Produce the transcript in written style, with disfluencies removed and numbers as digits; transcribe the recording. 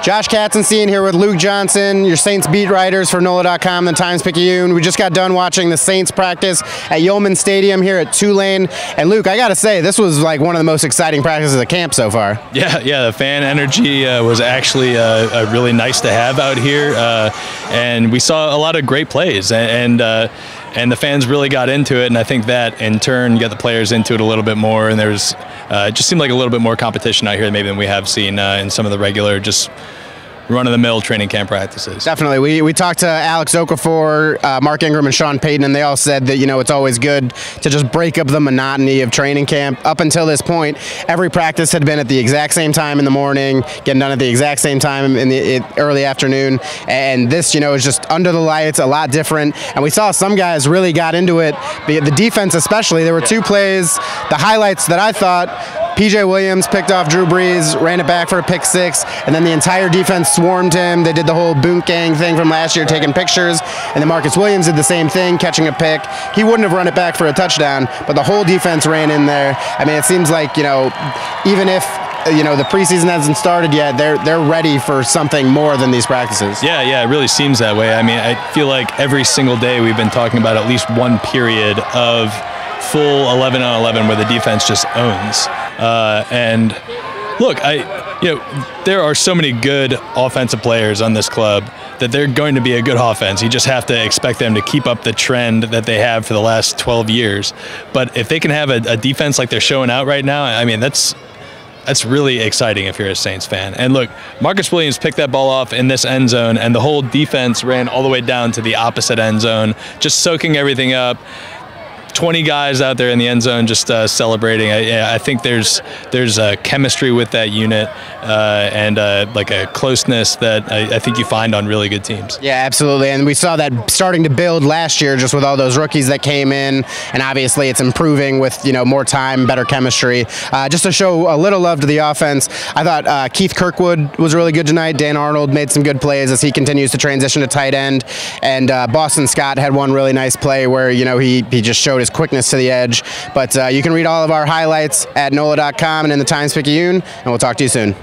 Josh Katzenstein here with Luke Johnson, your Saints beat writers for NOLA.com, the Times-Picayune. We just got done watching the Saints practice at Yulman Stadium here at Tulane. And Luke, I gotta say, this was like one of the most exciting practices at camp so far. Yeah, the fan energy was actually really nice to have out here, and we saw a lot of great plays, and the fans really got into it, and I think that in turn got the players into it a little bit more, and there's it just seemed like a little bit more competition out here maybe than we have seen in some of the regular just run-of-the-mill training camp practices. Definitely. We talked to Alex Okafor, Mark Ingram, and Sean Payton, and they all said that, it's always good to just break up the monotony of training camp. Up until this point, every practice had been at the exact same time in the morning, getting done at the exact same time in the early afternoon, and this, is just under the lights, a lot different, and we saw some guys really got into it, the defense especially. There were two plays, the highlights that I thought, P.J. Williams picked off Drew Brees, ran it back for a pick six, and then the entire defense swarmed him. They did the whole boot gang thing from last year, taking pictures, and then Marcus Williams did the same thing, catching a pick. He wouldn't have run it back for a touchdown, but the whole defense ran in there. I mean, it seems like, even if the preseason hasn't started yet, they're ready for something more than these practices. Yeah, it really seems that way. I mean, I feel like every single day we've been talking about at least one period of full 11 on 11 where the defense just owns. And look, there are so many good offensive players on this club that they're going to be a good offense. You just have to expect them to keep up the trend that they have for the last 12 years. But if they can have a defense like they're showing out right now, I mean, that's really exciting if you're a Saints fan. And look, Marcus Williams picked that ball off in this end zone, and the whole defense ran all the way down to the opposite end zone, just soaking everything up. 20 guys out there in the end zone just celebrating. I think there's a chemistry with that unit and like a closeness that I think you find on really good teams. Yeah, absolutely. And we saw that starting to build last year just with all those rookies that came in, and obviously it's improving with more time, better chemistry. Just to show a little love to the offense, I thought Keith Kirkwood was really good tonight. Dan Arnold made some good plays as he continues to transition to tight end, and Boston Scott had one really nice play where he just showed his quickness to the edge. But you can read all of our highlights at NOLA.com and in the Times-Picayune, and we'll talk to you soon.